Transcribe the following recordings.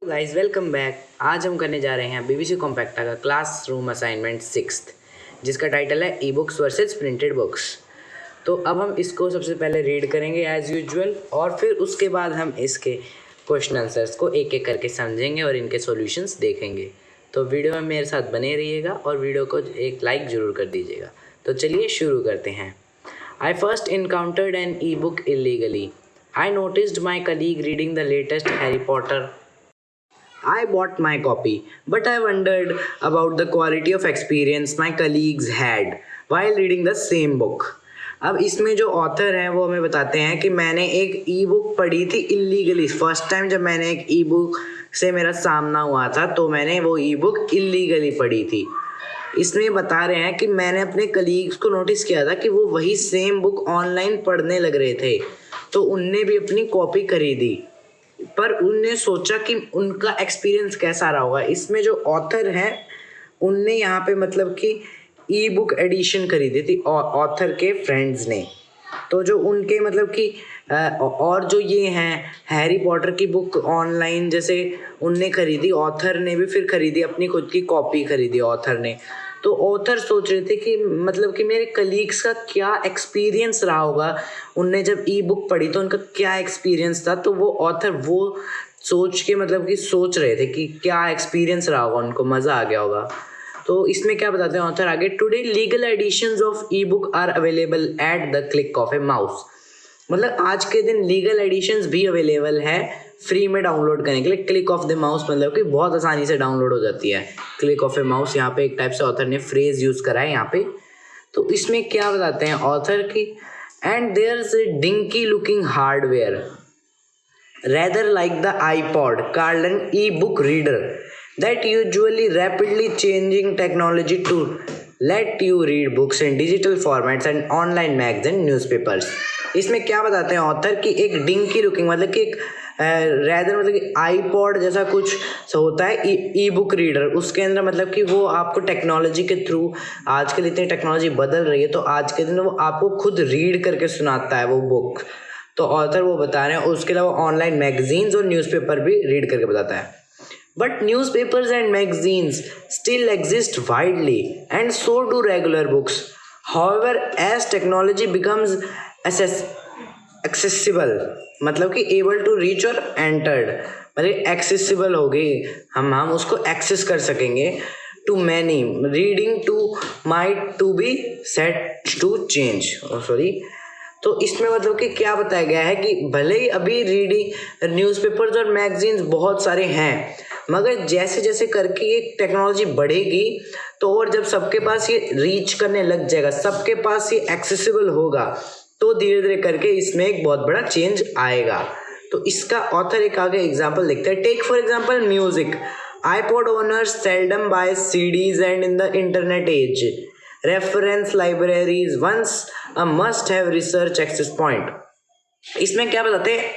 Guys welcome back. आज हम करने जा रहे हैं बीबीसी कॉम्पैक्टा का क्लासरूम असाइनमेंट 6th, जिसका टाइटल है e books versus printed books. तो अब हम इसको सबसे पहले रीड करेंगे एज़ यूजुअल, और फिर उसके बाद हम इसके क्वेश्चन आंसर्स को एक एक करके समझेंगे और इनके सॉल्यूशंस देखेंगे। तो वीडियो में मेरे साथ बने रहिएगा और वीडियो को एक लाइक ज़रूर कर दीजिएगा। तो चलिए शुरू करते हैं। I first encountered an e-book illegally. I noticed my colleague reading the latest Harry Potter. I bought my copy, but I wondered about the quality of experience my colleagues had while reading the same book. अब इसमें जो author हैं वो हमें बताते हैं कि मैंने एक ई बुक पढ़ी थी इलीगली। फर्स्ट टाइम जब मैंने एक ई बुक से मेरा सामना हुआ था तो मैंने वो ई बुक इलीगली पढ़ी थी। इसमें बता रहे हैं कि मैंने अपने कलीग्स को नोटिस किया था कि वो वही सेम बुक ऑनलाइन पढ़ने लग रहे थे, तो उनने भी अपनी कॉपी खरीदी, पर उनने सोचा कि उनका एक्सपीरियंस कैसा रहा होगा। इसमें जो ऑथर हैं उनने यहाँ पे मतलब कि ई बुक एडिशन खरीदी थी ऑथर के फ्रेंड्स ने। तो जो उनके मतलब कि और जो ये हैं हैरी पॉटर की बुक ऑनलाइन जैसे उनने खरीदी, ऑथर ने भी फिर खरीदी, अपनी खुद की कॉपी खरीदी ऑथर ने। तो ऑथर सोच रहे थे कि मतलब कि मेरे कलीग्स का क्या एक्सपीरियंस रहा होगा, उनने जब ई बुक पढ़ी तो उनका क्या एक्सपीरियंस था। तो वो ऑथर वो सोच के मतलब कि सोच रहे थे कि क्या एक्सपीरियंस रहा होगा, उनको मज़ा आ गया होगा। तो इसमें क्या बताते हैं ऑथर आगे, today legal editions of e book are available at the click of a mouse. मतलब आज के दिन लीगल एडिशंस भी अवेलेबल है फ्री में डाउनलोड करने के लिए। क्लिक ऑफ द माउस मतलब कि बहुत आसानी से डाउनलोड हो जाती है। क्लिक ऑफ ए माउस यहाँ पे एक टाइप से ऑथर ने फ्रेज यूज़ करा है यहाँ पे। तो इसमें क्या बताते हैं ऑथर की, and there is a dinky looking hardware rather like the iPod called an e-book reader that usually rapidly changing technology to let you read books in digital formats and online magazines and newspapers। इसमें क्या बताते हैं author की एक dinky looking मतलब कि एक rather मतलब कि आईपॉड जैसा कुछ होता है ई बुक रीडर, उसके अंदर मतलब कि वो आपको टेक्नोलॉजी के थ्रू, आजकल इतनी टेक्नोलॉजी बदल रही है तो आज के दिन वो आपको खुद रीड करके सुनाता है वो बुक। तो ऑथर वो बता रहे हैं। उसके अलावा ऑनलाइन मैगजीन्स और न्यूज़पेपर भी रीड करके बताता है। But newspapers and magazines still exist widely and so do regular books. However as technology becomes accessible मतलब कि एबल टू रीच और एंटर्ड मतलब एक्सेसिबल हो गई, हम उसको एक्सेस कर सकेंगे। To many reading to might to be set to change sorry. तो इसमें मतलब कि क्या बताया गया है कि भले ही अभी रीडिंग न्यूज़पेपर्स और मैगजीन्स बहुत सारे हैं, मगर जैसे जैसे करके ये टेक्नोलॉजी बढ़ेगी तो और जब सबके पास ये रीच करने लग जाएगा, सबके पास ये एक्सेसिबल होगा, तो धीरे धीरे करके इसमें एक बहुत बड़ा चेंज आएगा। तो इसका ऑथर एक आगे एग्जाम्पल देखते हैं। Take for example music, iPod owners seldom buy CDs and in the internet age reference libraries once a must have research access point। इसमें क्या बताते हैं,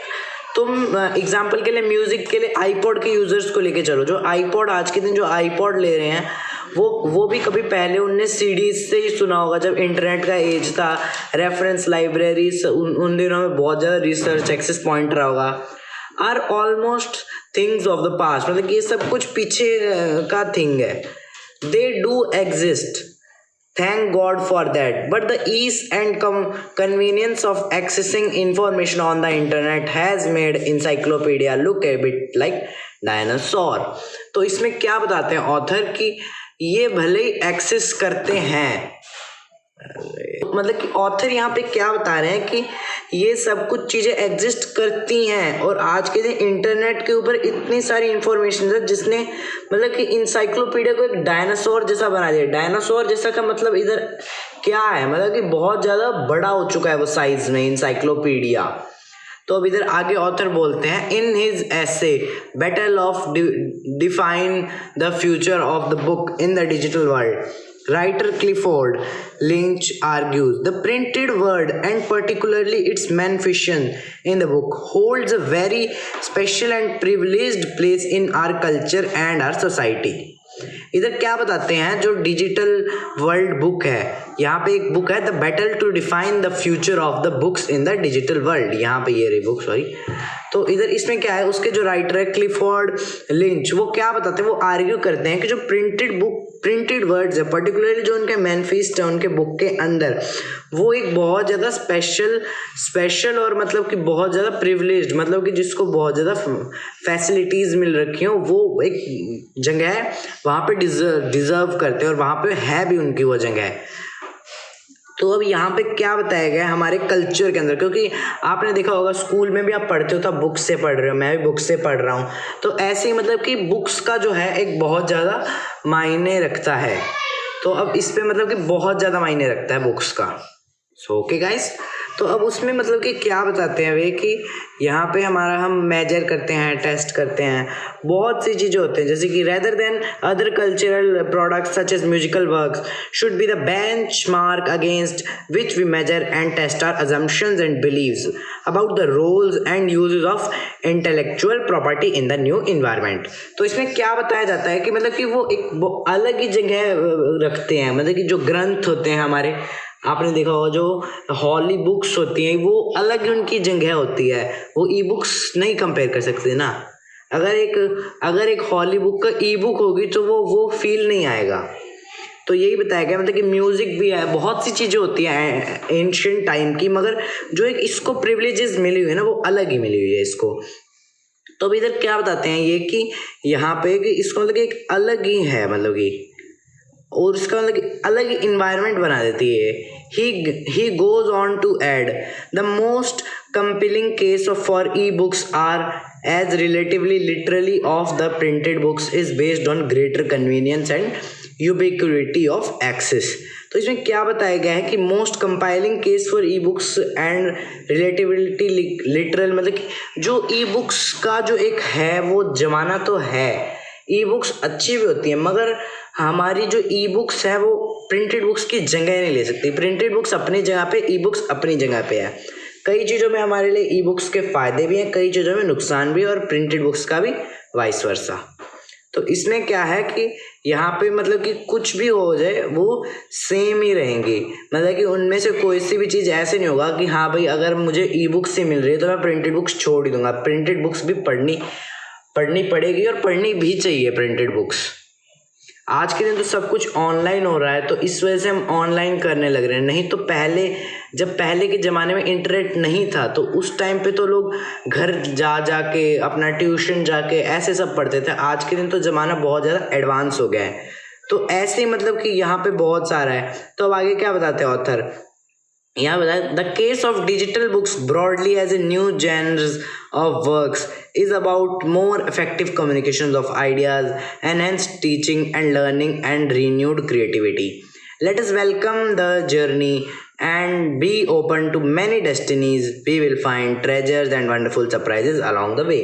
तुम एग्जाम्पल के लिए म्यूजिक के लिए आईपॉड के यूजर्स को लेके चलो। जो आईपॉड आज के दिन जो आईपॉड ले रहे हैं वो भी कभी पहले उनने सीडीज से ही सुना होगा जब इंटरनेट का एज था। रेफरेंस लाइब्रेरीज उन दिनों में बहुत ज़्यादा रिसर्च एक्सेस पॉइंट रहा होगा। Are almost things of the past मतलब कि ये सब कुछ पीछे का थिंग है। They do exist, thank God for that, but the ease and convenience of accessing information on the internet has made encyclopedia look a bit like dinosaur। तो इसमें क्या बताते हैं ऑथर कि ये भले ही एक्सेस करते हैं, मतलब कि ऑथर यहाँ पे क्या बता रहे हैं कि ये सब कुछ चीज़ें एग्जिस्ट करती हैं और आज के दिन इंटरनेट के ऊपर इतनी सारी इंफॉर्मेशन है जिसने मतलब कि इंसाइक्लोपीडिया को एक डायनासोर जैसा बना दिया। डायनासोर जैसा का मतलब इधर क्या है, मतलब कि बहुत ज़्यादा बड़ा हो चुका है वो साइज में इंसाइक्लोपीडिया। तो अब इधर आगे ऑथर बोलते हैं, in his essay battle of define the future of the book in the digital world, writer Clifford Lynch argues the printed word and particularly its manifestation in the book holds a very special and privileged place in our culture and our society। इधर क्या बताते हैं, जो digital world book है यहाँ पे एक book है the battle to define the future of the books in the digital world, यहाँ पे ये रही बुक, सॉरी। तो इधर इसमें क्या है, उसके जो राइटर है क्लिफोर्ड लिंच, वो क्या बताते हैं, वो आर्ग्यू करते हैं कि जो प्रिंटेड वर्ड्स है, पर्टिकुलरली जो उनके मैनिफेस्ट है उनके बुक के अंदर, वो एक बहुत ज़्यादा स्पेशल और मतलब कि बहुत ज़्यादा प्रिविलेज्ड, मतलब कि जिसको बहुत ज़्यादा फैसिलिटीज़ मिल रखी हो, वो एक जगह है वहाँ पे डिज़र्व करते हैं और वहाँ पे है भी उनकी वो जगह है। तो अब यहाँ पे क्या बताया गया है हमारे कल्चर के अंदर, क्योंकि आपने देखा होगा स्कूल में भी आप पढ़ते हो तो आप बुक से पढ़ रहे हो, मैं भी बुक से पढ़ रहा हूँ, तो ऐसे ही मतलब कि बुक्स का जो है एक बहुत ज़्यादा मायने रखता है। तो अब इस पे मतलब कि बहुत ज़्यादा मायने रखता है बुक्स का। सो ओके गाइस, तो अब उसमें मतलब कि क्या बताते हैं वे कि यहाँ पे हमारा हम मेजर करते हैं, टेस्ट करते हैं, बहुत सी चीज़ें होते हैं, जैसे कि rather than other cultural products such as musical works should be the benchmark against which we measure and test our assumptions and believes about the roles and uses of intellectual property in the new environment. तो इसमें क्या बताया जाता है कि मतलब कि वो एक अलग ही जगह रखते हैं, मतलब कि जो ग्रंथ होते हैं हमारे, आपने देखा होगा जो हॉली बुक्स होती हैं वो अलग ही उनकी जगह होती है, वो ई बुक्स नहीं कंपेयर कर सकते ना। अगर एक हॉली बुक का ई बुक होगी तो वो फील नहीं आएगा। तो यही बताया गया, मतलब कि म्यूजिक भी है, बहुत सी चीज़ें होती हैं एंशिएंट टाइम की, मगर जो एक इसको प्रिविलेजेस मिली हुई है ना वो अलग ही मिली हुई है इसको। तो अब इधर क्या बताते हैं ये कि यहाँ पे कि इसको मतलब कि एक अलग ही है, मतलब कि और इसका मतलब अलग इन्वायरमेंट बना देती है। He goes on to add the most compelling case of for e books are as relatively literally of the printed books is based on greater convenience and ubiquity of access. तो इसमें क्या बताया गया है कि most compiling case for ebooks and relativity literal, मतलब कि जो ई बुक्स का जो एक है वो जमाना तो है, ई बुक्स अच्छी भी होती है, मगर हमारी जो ई बुक्स है वो प्रिंटेड बुक्स की जगह नहीं ले सकती। प्रिंटेड बुक्स अपनी जगह पे, ई बुक्स अपनी जगह पे है। कई चीज़ों में हमारे लिए ई बुक्स के फ़ायदे भी हैं, कई चीज़ों में नुकसान भी, और प्रिंटेड बुक्स का भी वाइस वर्सा। तो इसमें क्या है कि यहाँ पे मतलब कि कुछ भी हो जाए वो सेम ही रहेंगी, मतलब कि उनमें से कोई सी भी चीज़ ऐसे नहीं होगा कि हाँ भाई अगर मुझे ई बुक्स ही मिल रही है तो मैं प्रिंटेड बुक्स छोड़ ही दूंगा। प्रिंटेड बुक्स भी पढ़नी पड़ेगी और पढ़नी भी चाहिए प्रिंटेड बुक्स। आज के दिन तो सब कुछ ऑनलाइन हो रहा है, तो इस वजह से हम ऑनलाइन करने लग रहे हैं, नहीं तो पहले के ज़माने में इंटरनेट नहीं था तो उस टाइम पे तो लोग घर जाके अपना ट्यूशन जाके ऐसे सब पढ़ते थे। आज के दिन तो ज़माना बहुत ज़्यादा एडवांस हो गया है, तो ऐसे ही मतलब कि यहाँ पे बहुत सारा है। तो अब आगे क्या बताते हैं ऑथर, यहाँ बताया the case of digital books broadly as a new genres of works is about more effective communications of ideas, enhanced teaching and learning, and renewed creativity. Let us welcome the journey and be open to many destinies. We will find treasures and wonderful surprises along the way.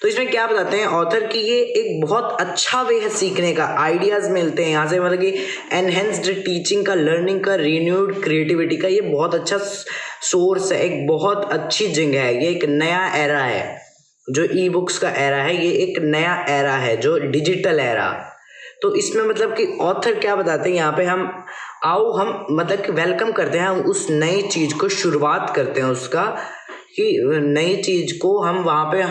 तो इसमें क्या बताते हैं author कि ये एक बहुत अच्छा वे है सीखने का, आइडियाज़ मिलते हैं यहाँ से, मतलब कि एनहेंस्ड टीचिंग का, लर्निंग का, रिन्यूड क्रिएटिविटी का, ये बहुत अच्छा सोर्स है, एक बहुत अच्छी जगह है, ये एक नया एरा है। जो ई बुक्स का एरा है ये एक नया एरा है, जो डिजिटल एरा। तो इसमें मतलब कि ऑथर क्या बताते हैं यहाँ पे, हम मतलब कि वेलकम करते हैं, हम उस नई चीज़ को शुरुआत करते हैं उसका, कि नई चीज़ को हम वहाँ पे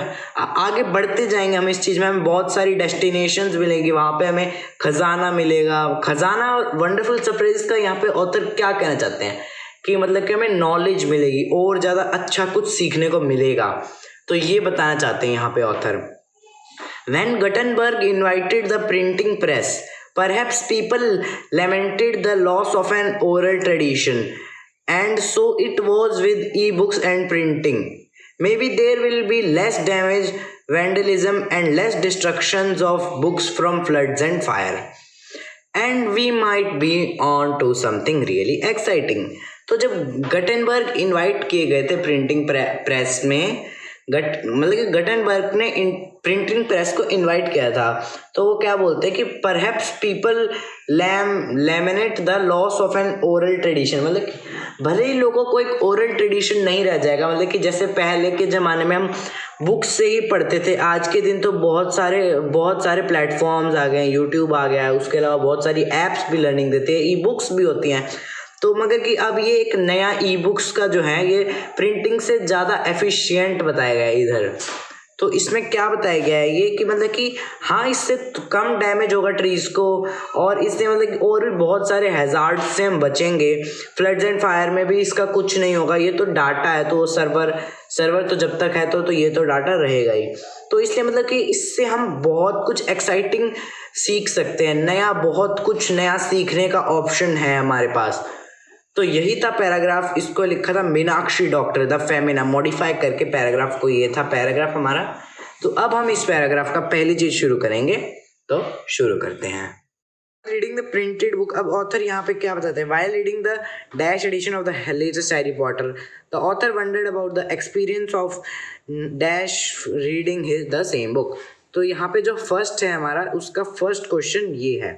आगे बढ़ते जाएंगे। हम इस चीज़ में हमें बहुत सारी डेस्टिनेशंस मिलेंगी, वहाँ पे हमें खजाना मिलेगा, खजाना वंडरफुल सरप्राइज का। यहाँ पे ऑथर क्या कहना चाहते हैं कि मतलब कि हमें नॉलेज मिलेगी और ज़्यादा अच्छा कुछ सीखने को मिलेगा, तो ये बताना चाहते हैं यहाँ पे author. When Gutenberg invented the printing press, perhaps people lamented the loss of an oral tradition, and so it was with e-books and printing. Maybe there will be less damage, vandalism, and less destructions of books from floods and fire. And we might be on to something really exciting. तो जब Gutenberg invite किए गए थे printing press में, मतलब कि Gutenberg ने printing press को इनवाइट किया था, तो वो क्या बोलते हैं कि perhaps people laminate the loss of N oral tradition, मतलब भले ही लोगों को एक ओरल ट्रेडिशन नहीं रह जाएगा, मतलब कि जैसे पहले के ज़माने में हम बुक्स से ही पढ़ते थे, आज के दिन तो बहुत सारे प्लेटफॉर्म्स आ गए हैं, यूट्यूब आ गया है, उसके अलावा बहुत सारी ऐप्स भी लर्निंग देते हैं, ई बुक्स भी होती हैं। तो मगर कि अब ये एक नया ई बुक्स का जो है ये प्रिंटिंग से ज़्यादा एफिशिएंट बताया गया है इधर। तो इसमें क्या बताया गया है ये कि मतलब कि हाँ इससे कम डैमेज होगा ट्रीज़ को, और इससे मतलब कि और भी बहुत सारे हैजार्ड से हम बचेंगे। फ्लड्स एंड फायर में भी इसका कुछ नहीं होगा, ये तो डाटा है तो सर्वर तो जब तक है तो ये तो डाटा रहेगा ही। तो इसलिए मतलब कि इससे हम बहुत कुछ एक्साइटिंग सीख सकते हैं, बहुत कुछ नया सीखने का ऑप्शन है हमारे पास। तो यही था पैराग्राफ, इसको लिखा था Meenakshi doctor the Femina, modify करके पैराग्राफ को, ये था पैराग्राफ हमारा। तो अब हम इस पैराग्राफ का पहली चीज शुरू करेंगे, तो शुरू करते हैं। रीडिंग द प्रिंटेड बुक, अब ऑथर यहाँ पे क्या बताते हैं, while reading the dash edition of the latest Harry Potter the author wondered about the experience of dash reading the same book. तो यहाँ पे जो फर्स्ट है हमारा, उसका फर्स्ट क्वेश्चन ये है।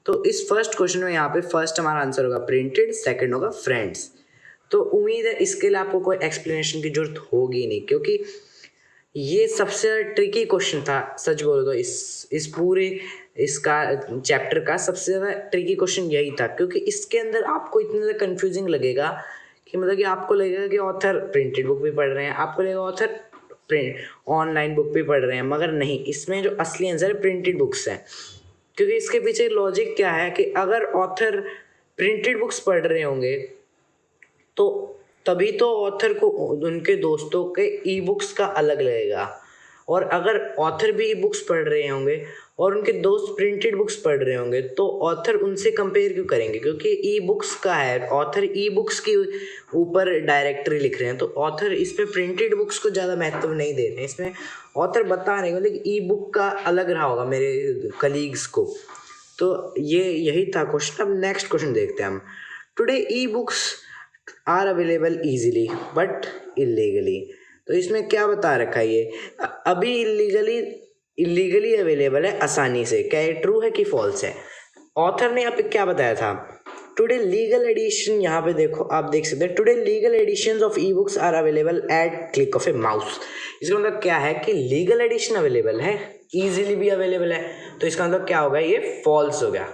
तो इस फर्स्ट क्वेश्चन में यहाँ पे फर्स्ट हमारा आंसर होगा प्रिंटेड, सेकंड होगा फ्रेंड्स। तो उम्मीद है इसके लिए आपको कोई एक्सप्लेनेशन की जरूरत होगी नहीं, क्योंकि ये सबसे ट्रिकी क्वेश्चन था। सच बोलो तो इस पूरे इसका चैप्टर का सबसे ज़्यादा ट्रिकी क्वेश्चन यही था, क्योंकि इसके अंदर आपको इतना ज़्यादा कन्फ्यूजिंग लगेगा कि मतलब कि आपको लगेगा कि ऑथर प्रिंटेड बुक भी पढ़ रहे हैं, आपको लगेगा ऑथर प्रिंट ऑनलाइन बुक भी पढ़ रहे हैं, मगर नहीं, इसमें जो असली आंसर है प्रिंटेड बुक्स है। क्योंकि इसके पीछे लॉजिक क्या है कि अगर ऑथर प्रिंटेड बुक्स पढ़ रहे होंगे तो तभी तो ऑथर को उनके दोस्तों के ई बुक्स का अलग लगेगा, और अगर ऑथर भी ई बुक्स पढ़ रहे होंगे और उनके दोस्त प्रिंटेड बुक्स पढ़ रहे होंगे तो ऑथर उनसे कंपेयर क्यों करेंगे, क्योंकि ई बुक्स का है, ऑथर ई बुक्स के ऊपर डायरेक्टरी लिख रहे हैं, तो ऑथर इसमें प्रिंटेड बुक्स को ज़्यादा महत्व नहीं दे रहे हैं। इसमें ऑथर बता रहे हैं लेकिन ई बुक का अलग रहा होगा मेरे कलीग्स को। तो यही था क्वेश्चन। अब नेक्स्ट क्वेश्चन देखते हैं हम। Today e books are available easily but illegally. तो इसमें क्या बता रखा है, ये अभी इलीगली अवेलेबल है आसानी से। क्या ये ट्रू है कि फॉल्स है? ऑथर ने यहाँ पे क्या बताया था, टुडे लीगल एडिशन, यहाँ पे देखो आप देख सकते हैं, today legal editions of e books are available at click of a mouse. इसका मतलब क्या है कि लीगल एडिशन अवेलेबल है, ईजिली भी अवेलेबल है, तो इसका मतलब क्या होगा, ये फॉल्स हो गया।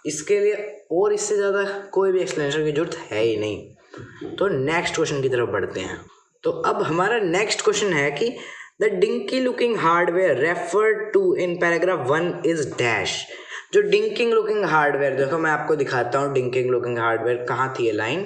इसके लिए और इससे ज़्यादा कोई भी एक्सप्लेनेशन की जरूरत है ही नहीं। तो नेक्स्ट क्वेश्चन की तरफ बढ़ते हैं। तो अब हमारा नेक्स्ट क्वेश्चन है कि the dinky looking hardware referred to in paragraph 1 is dash. जो डिंकिंग लुकिंग हार्डवेयर, देखो मैं आपको दिखाता हूँ डिंकिंग लुकिंग हार्डवेयर कहाँ थी ये लाइन।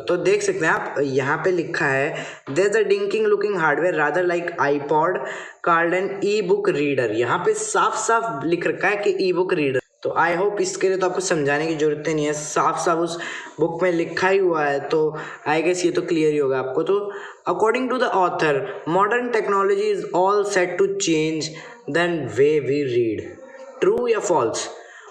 तो देख सकते हैं आप, यहाँ पे लिखा है there is a dinking looking hardware rather like iPod called an e book reader. यहाँ पे साफ साफ लिख रखा है कि ई बुक रीडर। तो आई होप इसके लिए तो आपको समझाने की जरूरत नहीं है, साफ साफ उस बुक में लिखा ही हुआ है, तो आई गेस ये तो क्लियर ही होगा आपको। तो according to the author modern technology is all set to change then way we read. True या फॉल्स?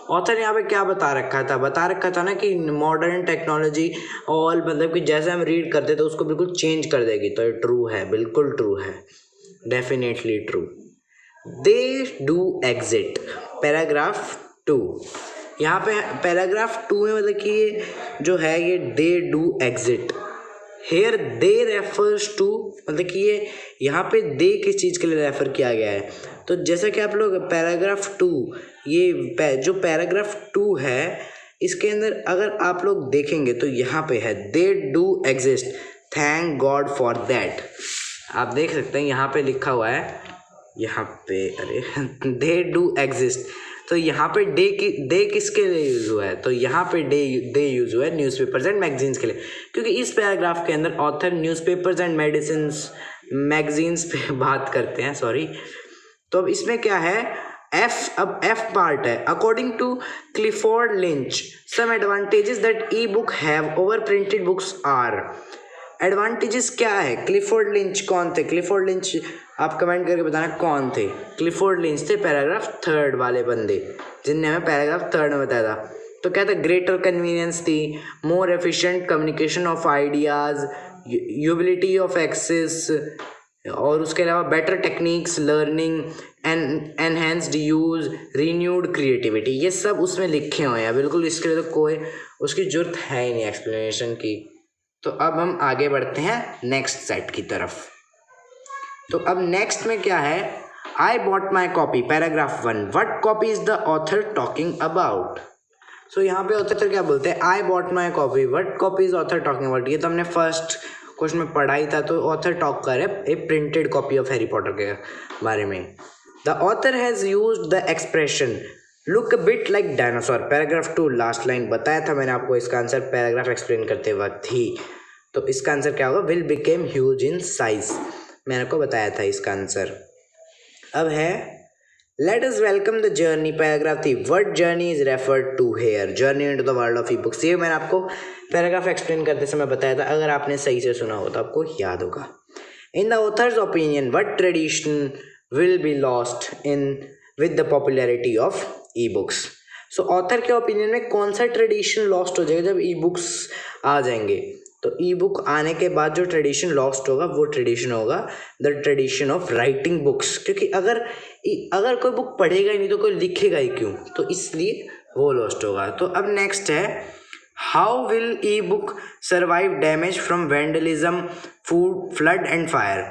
ऑथर यहाँ पे क्या बता रखा था ना कि मॉडर्न टेक्नोलॉजी ऑल मतलब कि जैसे हम रीड करते तो उसको बिल्कुल चेंज कर देगी। तो ये ट्रू है, बिल्कुल ट्रू है, definitely true. They do exit, paragraph 2। यहाँ पे पैराग्राफ 2 में मतलब कि ये जो है ये they do exit, here they refers to, मतलब कि ये यहाँ पे दे किस चीज़ के लिए रेफर किया गया है। तो जैसा कि आप लोग पैराग्राफ 2, ये जो पैराग्राफ 2 है इसके अंदर अगर आप लोग देखेंगे तो यहाँ पे है they do exist, thank God for that. आप देख सकते हैं यहाँ पे लिखा हुआ है, यहाँ पे अरे दे डू एग्जिस्ट। तो यहाँ पे डे किसके लिए यूज़ हुआ है, तो यहाँ पे डे यूज़ हुआ है न्यूज़पेपर्स एंड मैगजीन्स के लिए, क्योंकि इस पैराग्राफ के अंदर ऑथर न्यूज़पेपर्स एंड मैगजीन्स पे बात करते हैं, सॉरी। तो अब इसमें क्या है, अब एफ पार्ट है। According to Clifford Lynch some advantages that e book have over printed books are. Advantages क्या है? क्लिफोर्ड लिंच कौन थे? क्लिफोर्ड लिंच आप कमेंट करके बताना कौन थे। क्लिफोर्ड लिंच थे पैराग्राफ 3 वाले बंदे, जिनने हमें पैराग्राफ 3 में बताया था। तो क्या था, ग्रेटर कन्वीनियंस थी, more efficient communication of ideas, ubiquity of access, और उसके अलावा better techniques learning and enhanced use, renewed creativity. ये सब उसमें लिखे हुए हैं बिल्कुल, इसके लिए तो कोई उसकी जरूरत है ही नहीं एक्सप्लेनेशन की। तो अब हम आगे बढ़ते हैं नेक्स्ट सेट की तरफ। तो अब नेक्स्ट में क्या है, I bought my copy, paragraph 1, what copy is the author talking about. So यहाँ पे ऑथर क्या बोलते हैं, I bought my copy, what copy is author talking about. ये तो हमने फर्स्ट क्वेश्चन में पढ़ा ही था। तो ऑथर टॉक कर रहे ए printed copy of Harry Potter के बारे में। The author has used the expression look bit like dinosaur. Paragraph 2 last line बताया था मैंने आपको इसका आंसर पैराग्राफ एक्सप्लेन करते वक्त ही। तो इसका आंसर क्या होगा, will become huge in size. मैंने आपको बताया था इसका आंसर। अब है let us welcome the journey. Paragraph 3 what journey is referred to here, journey into the world of e books. ये मैंने आपको पैराग्राफ एक्सप्लेन करते समय बताया था, अगर आपने सही से सुना हो तो आपको याद होगा। In the author's opinion what tradition will be lost in with the popularity of e books. So author के ओपिनियन में कौन सा ट्रेडिशन लॉस्ट हो जाएगा जब ई बुक्स आ जाएंगे। तो ई बुक आने के बाद जो ट्रेडिशन लॉस्ट होगा वो ट्रेडिशन होगा the tradition of writing books. क्योंकि अगर कोई बुक पढ़ेगा ही नहीं तो कोई लिखेगा ही क्यों, तो इसलिए वो लॉस्ट होगा। तो अब नेक्स्ट है how will E book survive damage from vandalism, food, flood and fire.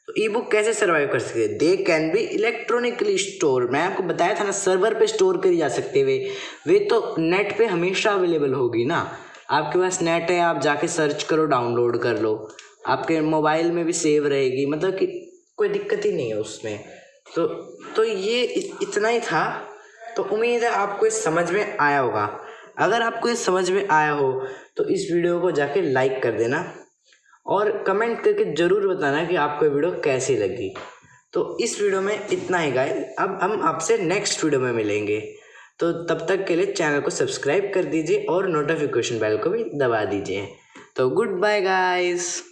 तो ई बुक कैसे सर्वाइव कर सकते हैं, they can be electronically store. मैं आपको बताया था ना, सर्वर पे स्टोर करी जा सकते हुए, वे तो नेट पे हमेशा अवेलेबल होगी ना। आपके पास नेट है, आप जाके सर्च करो, डाउनलोड कर लो, आपके मोबाइल में भी सेव रहेगी, मतलब कि कोई दिक्कत ही नहीं है उसमें। तो ये इतना ही था। तो उम्मीद है आपको ये समझ में आया होगा। अगर आपको ये समझ में आया हो तो इस वीडियो को जाके लाइक कर देना और कमेंट करके ज़रूर बताना कि आपको ये वीडियो कैसी लगी। तो इस वीडियो में इतना ही गाइस, अब हम आपसे नेक्स्ट वीडियो में मिलेंगे। तो तब तक के लिए चैनल को सब्सक्राइब कर दीजिए और नोटिफिकेशन बेल को भी दबा दीजिए। तो गुड बाय गाइस।